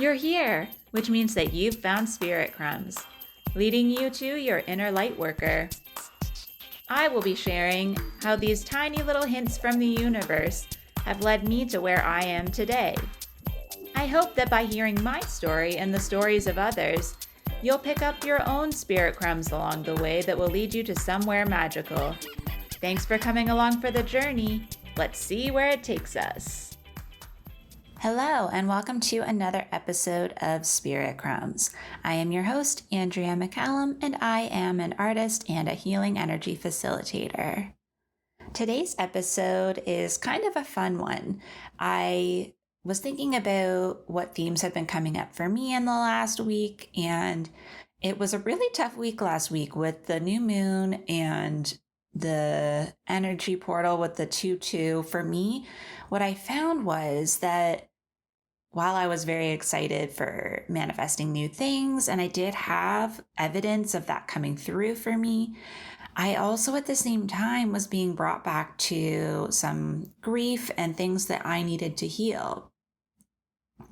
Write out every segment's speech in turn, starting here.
You're here, which means that you've found Spirit Crumbs, leading you to your inner light worker. I will be sharing how these tiny little hints from the universe have led me to where I am today. I hope that by hearing my story and the stories of others, you'll pick up your own spirit crumbs along the way that will lead you to somewhere magical. Thanks for coming along for the journey. Let's see where it takes us. Hello, and welcome to another episode of Spirit Crumbs. I am your host, 𝗫𝗓𝗄, and I am an artist and a healing energy facilitator. Today's episode is kind of a fun one. I was thinking about what themes have been coming up for me in the last week, and it was a really tough week last week with the new moon and the energy portal with the 2-2. For me, what I found was that while I was very excited for manifesting new things, and I did have evidence of that coming through for me, I also at the same time was being brought back to some grief and things that I needed to heal.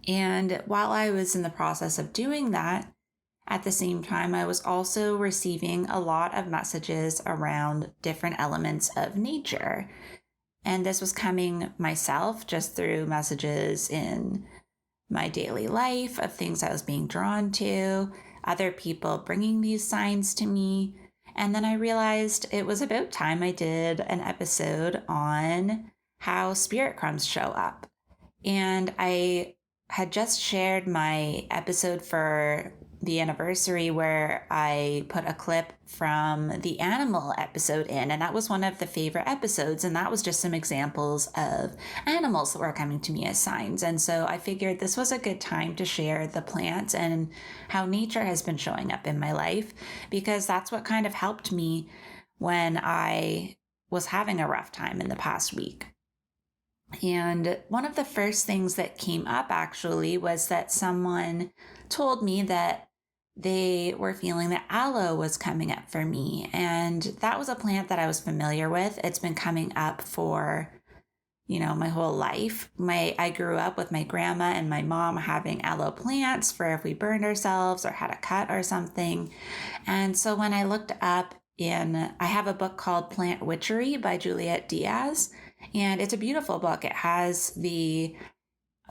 And while I was in the process of doing that, at the same time, I was also receiving a lot of messages around different elements of nature. And this was coming myself just through messages in my daily life of things I was being drawn to, other people bringing these signs to me. And then I realized it was about time I did an episode on how spirit crumbs show up. And I had just shared my episode for the anniversary where I put a clip from the animal episode in, and that was one of the favorite episodes, and that was just some examples of animals that were coming to me as signs. And so I figured this was a good time to share the plants and how nature has been showing up in my life, because that's what kind of helped me when I was having a rough time in the past week. And one of the first things that came up actually was that someone told me that they were feeling that aloe was coming up for me. And that was a plant that I was familiar with. It's been coming up for, my whole life. I grew up with my grandma and my mom having aloe plants for if we burned ourselves or had a cut or something. And so when I looked up I have a book called Plant Witchery by Juliet Diaz, and it's a beautiful book. It has the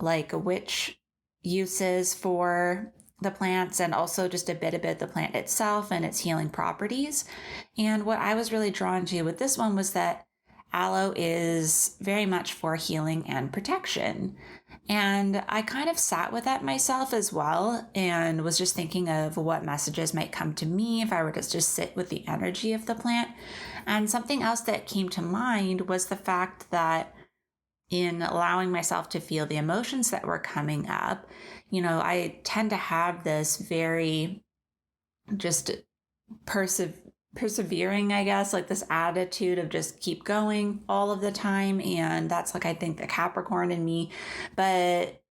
witch uses for the plants and also just a bit about the plant itself and its healing properties. And what I was really drawn to with this one was that aloe is very much for healing and protection. And I kind of sat with that myself as well and was just thinking of what messages might come to me if I were to just sit with the energy of the plant. And something else that came to mind was the fact that in allowing myself to feel the emotions that were coming up, I tend to have this very just persevering, I guess, this attitude of just keep going all of the time. And that's I think the Capricorn in me. But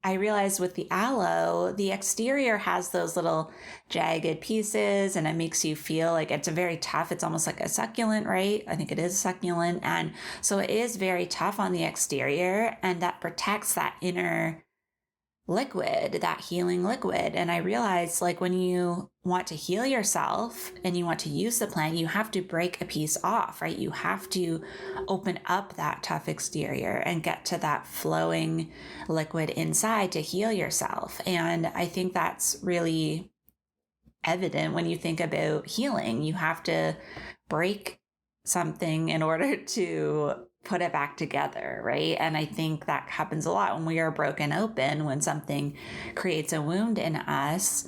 I realized with the aloe, the exterior has those little jagged pieces and it makes you feel like it's it's almost like a succulent, right? I think it is a succulent. And so it is very tough on the exterior, and that protects that inner liquid, that healing liquid. And I realized when you want to heal yourself and you want to use the plant, you have to break a piece off, right? You have to open up that tough exterior and get to that flowing liquid inside to heal yourself. And I think that's really evident when you think about healing. You have to break something in order to put it back together, right? And I think that happens a lot when we are broken open, when something creates a wound in us.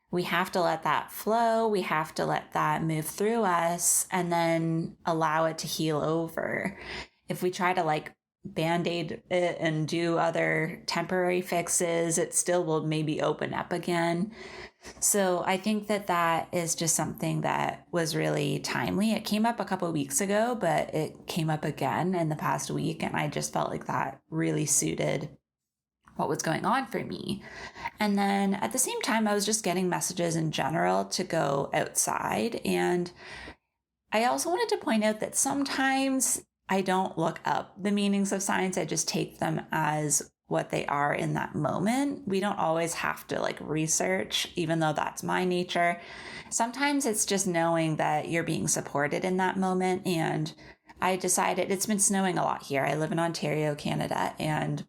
We have to let that flow. We have to let that move through us and then allow it to heal over. If we try to Band-Aid it and do other temporary fixes, it still will maybe open up again. So I think that is just something that was really timely. It came up a couple of weeks ago, but it came up again in the past week. And I just felt like that really suited what was going on for me. And then at the same time, I was just getting messages in general to go outside. And I also wanted to point out that sometimes I don't look up the meanings of signs. I just take them as what they are in that moment. We don't always have to like research, even though that's my nature. Sometimes it's just knowing that you're being supported in that moment. And I decided, it's been snowing a lot here. I live in Ontario, Canada, and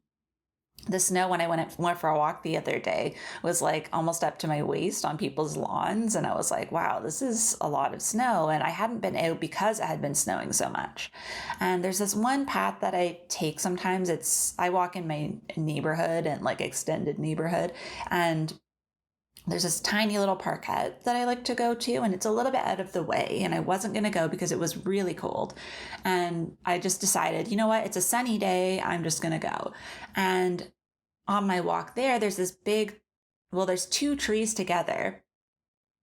the snow when I went for a walk the other day was like almost up to my waist on people's lawns. And I was like, wow, this is a lot of snow. And I hadn't been out because it had been snowing so much. And there's this one path that I take sometimes. I walk in my neighborhood and like extended neighborhood. And there's this tiny little parkette that I like to go to, and it's a little bit out of the way. And I wasn't going to go because it was really cold. And I just decided, you know what? It's a sunny day. I'm just going to go. And on my walk there's this there's two trees together.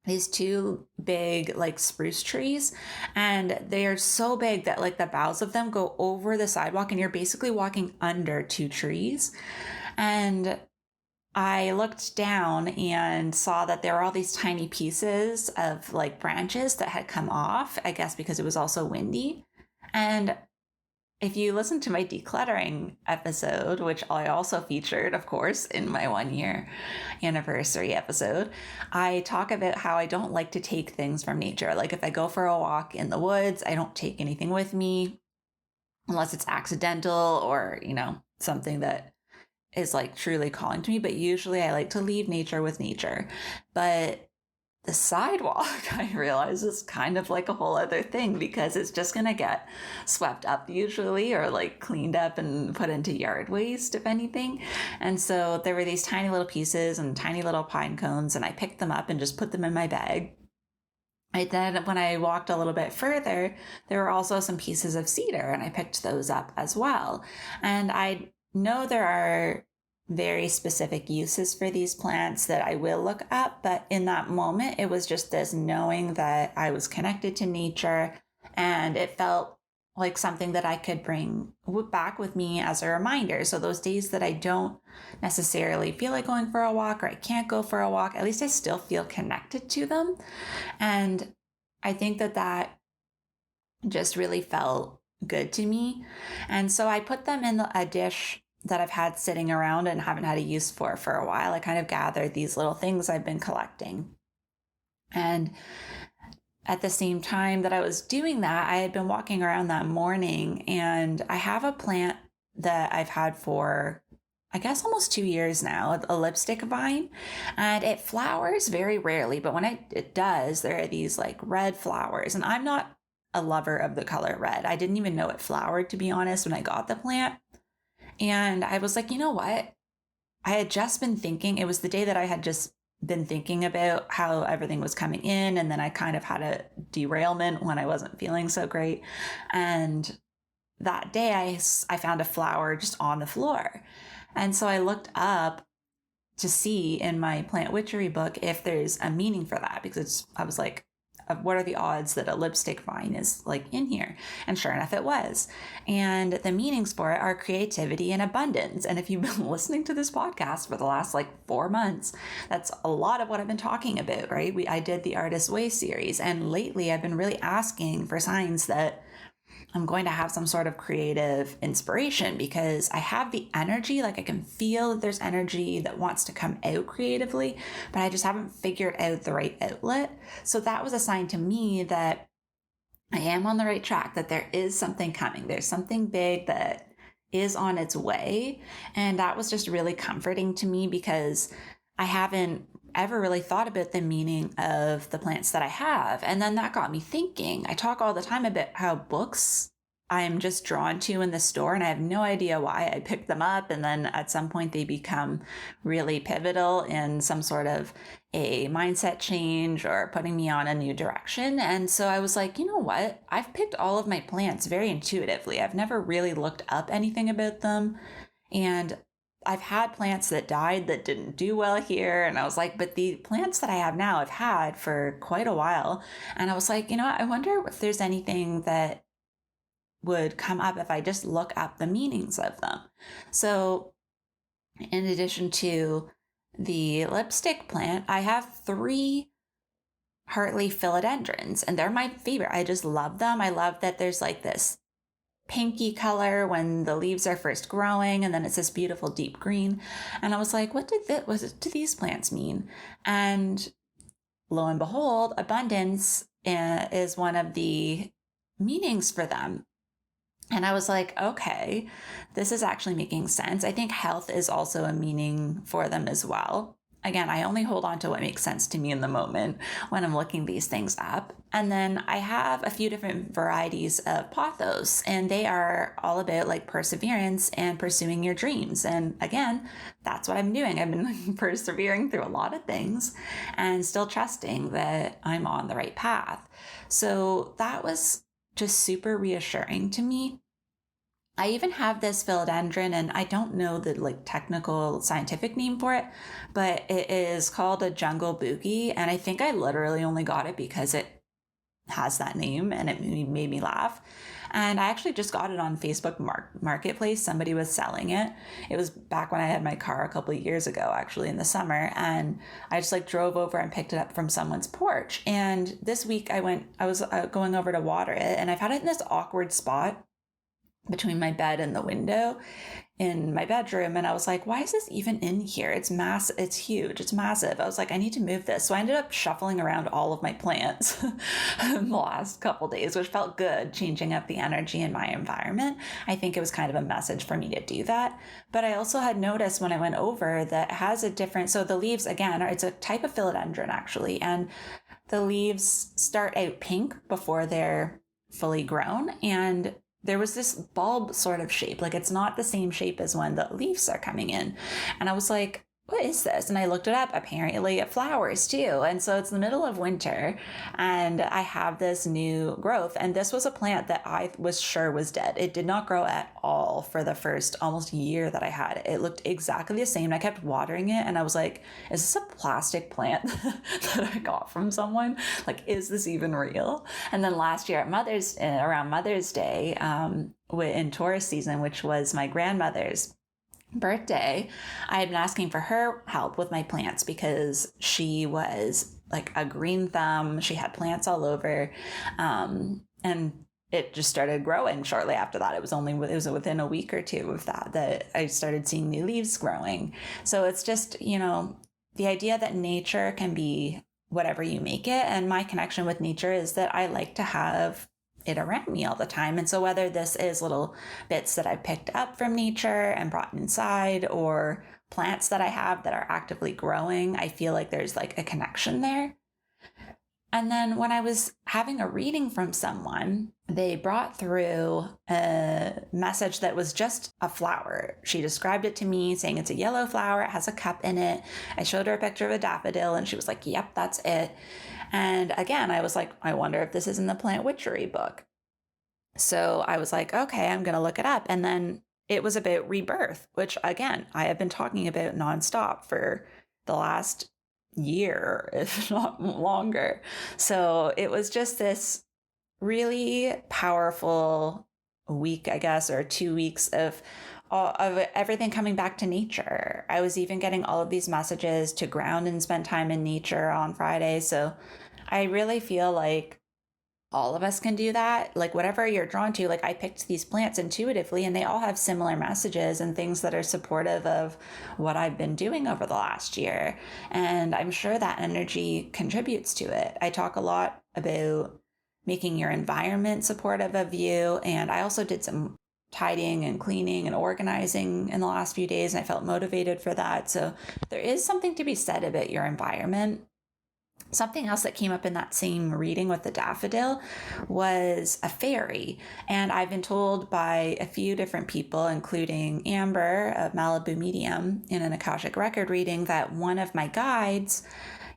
These two big like spruce trees, and they are so big that like the boughs of them go over the sidewalk, and you're basically walking under two trees. And I looked down and saw that there were all these tiny pieces of like branches that had come off, I guess because it was also windy. And if you listen to my decluttering episode, which I also featured, of course, in my 1-year anniversary episode, I talk about how I don't like to take things from nature. Like if I go for a walk in the woods, I don't take anything with me unless it's accidental or, something that is like truly calling to me. But usually I like to leave nature with nature. But the sidewalk, I realize, is kind of like a whole other thing because it's just going to get swept up usually, or like cleaned up and put into yard waste, if anything. And so there were these tiny little pieces and tiny little pine cones, and I picked them up and just put them in my bag. Then when I walked a little bit further, there were also some pieces of cedar, and I picked those up as well. And I know there are very specific uses for these plants that I will look up, but in that moment, it was just this knowing that I was connected to nature, and it felt like something that I could bring back with me as a reminder. So those days that I don't necessarily feel like going for a walk, or I can't go for a walk, at least I still feel connected to them. And I think that just really felt good to me. And so I put them in a dish that I've had sitting around and haven't had a use for a while. I kind of gathered these little things I've been collecting. And at the same time that I was doing that, I had been walking around that morning, and I have a plant that I've had for, I guess, almost 2 years now, a lipstick vine, and it flowers very rarely, but when it does, there are these like red flowers, and I'm not a lover of the color red. I didn't even know it flowered, to be honest, when I got the plant. And I was like, you know what? I had just been thinking, it was the day that I had just been thinking about how everything was coming in. And then I kind of had a derailment when I wasn't feeling so great. And that day I found a flower just on the floor. And so I looked up to see in my plant witchery book if there's a meaning for that, because I was like, what are the odds that a lipstick vine is like in here? And sure enough, it was. And the meanings for it are creativity and abundance. And if you've been listening to this podcast for the last like 4 months, that's a lot of what I've been talking about, right? I did the Artist's Way series. And lately I've been really asking for signs that I'm going to have some sort of creative inspiration, because I have the energy, like I can feel that there's energy that wants to come out creatively, but I just haven't figured out the right outlet. So that was a sign to me that I am on the right track, that there is something coming. There's something big that is on its way. And that was just really comforting to me, because I haven't ever really thought about the meaning of the plants that I have. And then that got me thinking. I talk all the time about how books I'm just drawn to in the store, and I have no idea why. I pick them up, and then at some point they become really pivotal in some sort of a mindset change or putting me on a new direction. And so I was like, you know what? I've picked all of my plants very intuitively. I've never really looked up anything about them. And I've had plants that died that didn't do well here. And I was like, but the plants that I have now I've had for quite a while. And I was like, you know what? I wonder if there's anything that would come up if I just look up the meanings of them. So in addition to the lipstick plant, I have 3 heartleaf philodendrons, and they're my favorite. I just love them. I love that there's like this pinky color when the leaves are first growing, and then it's this beautiful deep green. And I was like, what do these plants mean? And lo and behold, abundance is one of the meanings for them. And I was like, okay, this is actually making sense. I think health is also a meaning for them as well. Again, I only hold on to what makes sense to me in the moment when I'm looking these things up. And then I have a few different varieties of pothos, and they are all about like perseverance and pursuing your dreams. And again, that's what I'm doing. I've been persevering through a lot of things and still trusting that I'm on the right path. So that was just super reassuring to me. I even have this philodendron, and I don't know the like technical scientific name for it, but it is called a jungle boogie. And I think I literally only got it because it has that name and it made me laugh. And I actually just got it on Facebook Marketplace. Somebody was selling it. It was back when I had my car a couple of years ago, actually in the summer. And I just like drove over and picked it up from someone's porch. And this week I was going over to water it, and I've had it in this awkward spot between my bed and the window in my bedroom. And I was like, why is this even in here? It's massive. It's huge. It's massive. I was like, I need to move this. So I ended up shuffling around all of my plants in the last couple days, which felt good, changing up the energy in my environment. I think it was kind of a message for me to do that. But I also had noticed when I went over that it has a different, so the leaves, again, it's a type of philodendron actually. And the leaves start out pink before they're fully grown. And there was this bulb sort of shape, like it's not the same shape as when the leaves are coming in. And I was like, what is this? And I looked it up. Apparently it flowers too. And so it's the middle of winter and I have this new growth. And this was a plant that I was sure was dead. It did not grow at all for the first almost year that I had it. It looked exactly the same. I kept watering it and I was like, is this a plastic plant that I got from someone? Like, is this even real? And then last year at around Mother's Day, in Taurus season, which was my grandmother's birthday, I had been asking for her help with my plants because she was like a green thumb. She had plants all over. And it just started growing shortly after that. It was within a week or two of that I started seeing new leaves growing. So it's just, the idea that nature can be whatever you make it. And my connection with nature is that I like to have it around me all the time. And so whether this is little bits that I picked up from nature and brought inside, or plants that I have that are actively growing, I feel like there's like a connection there. And then when I was having a reading from someone, they brought through a message that was just a flower. She described it to me saying it's a yellow flower. It has a cup in it. I showed her a picture of a daffodil and she was like, yep, that's it. And again, I was like, I wonder if this is in the plant witchery book. So I was like, okay, I'm going to look it up. And then it was about rebirth, which again, I have been talking about nonstop for the last year, if not longer. So it was just this really powerful week, I guess, or 2 weeks of everything coming back to nature. I was even getting all of these messages to ground and spend time in nature on Friday. So I really feel like all of us can do that. Like whatever you're drawn to, like I picked these plants intuitively and they all have similar messages and things that are supportive of what I've been doing over the last year. And I'm sure that energy contributes to it. I talk a lot about making your environment supportive of you. And I also did some tidying and cleaning and organizing in the last few days, and I felt motivated for that. So there is something to be said about your environment. Something else that came up in that same reading with the daffodil was a fairy. And I've been told by a few different people, including Amber of Malibu Medium in an Akashic record reading, that one of my guides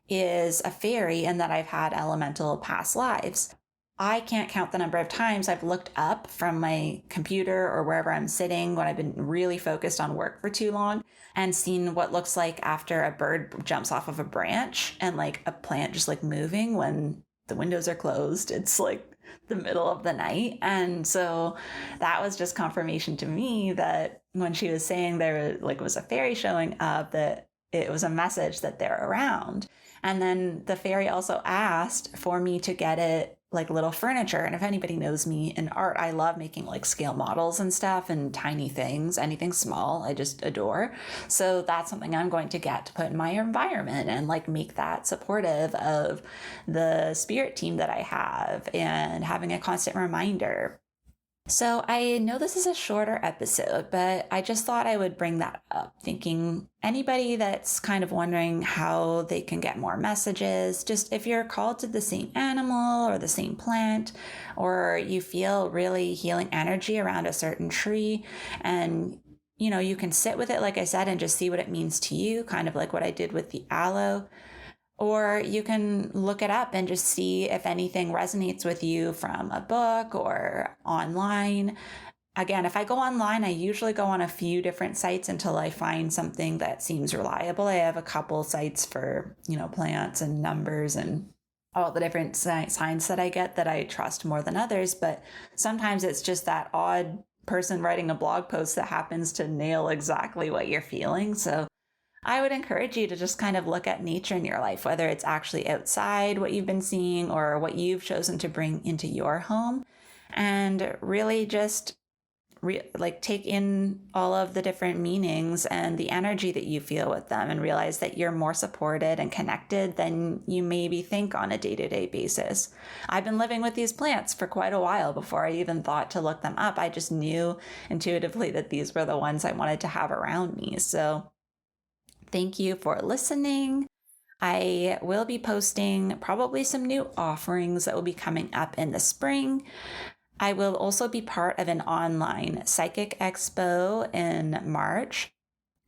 is a fairy and that I've had elemental past lives. I can't count the number of times I've looked up from my computer or wherever I'm sitting when I've been really focused on work for too long and seen what looks like after a bird jumps off of a branch and like a plant just like moving when the windows are closed. It's like the middle of the night. And so that was just confirmation to me that when she was saying there like was a fairy showing up, that it was a message that they're around. And then the fairy also asked for me to get it like little furniture. And if anybody knows me in art, I love making like scale models and stuff and tiny things, anything small, I just adore. So that's something I'm going to get to put in my environment and like make that supportive of the spirit team that I have and having a constant reminder. So I know this is a shorter episode, but I just thought I would bring that up, thinking anybody that's kind of wondering how they can get more messages, just if you're called to the same animal or the same plant, or you feel really healing energy around a certain tree, and you can sit with it, like I said, and just see what it means to you, kind of like what I did with the aloe. Or you can look it up and just see if anything resonates with you from a book or online. Again, if I go online, I usually go on a few different sites until I find something that seems reliable. I have a couple sites for, plants and numbers and all the different signs that I get that I trust more than others. But sometimes it's just that odd person writing a blog post that happens to nail exactly what you're feeling. So I would encourage you to just kind of look at nature in your life, whether it's actually outside what you've been seeing or what you've chosen to bring into your home, and really just take in all of the different meanings and the energy that you feel with them, and realize that you're more supported and connected than you maybe think on a day-to-day basis. I've been living with these plants for quite a while before I even thought to look them up. I just knew intuitively that these were the ones I wanted to have around me. So thank you for listening. I will be posting probably some new offerings that will be coming up in the spring. I will also be part of an online psychic expo in March,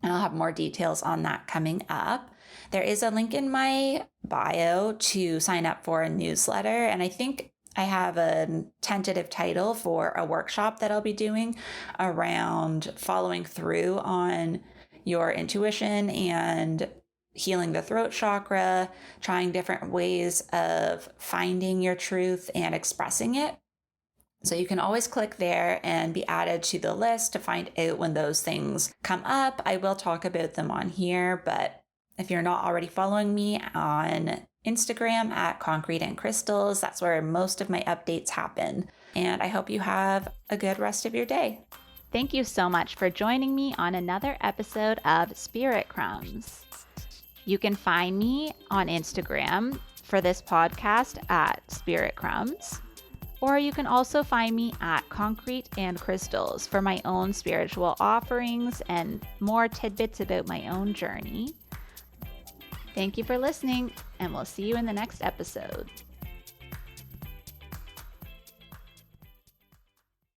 and I'll have more details on that coming up. There is a link in my bio to sign up for a newsletter, and I think I have a tentative title for a workshop that I'll be doing around following through on your intuition and healing the throat chakra, trying different ways of finding your truth and expressing it. So you can always click there and be added to the list to find out when those things come up. I will talk about them on here, but if you're not already following me on Instagram at Concrete and Crystals, that's where most of my updates happen. And I hope you have a good rest of your day. Thank you so much for joining me on another episode of Spirit Crumbs. You can find me on Instagram for this podcast at Spirit Crumbs, or you can also find me at Concrete and Crystals for my own spiritual offerings and more tidbits about my own journey. Thank you for listening, and we'll see you in the next episode.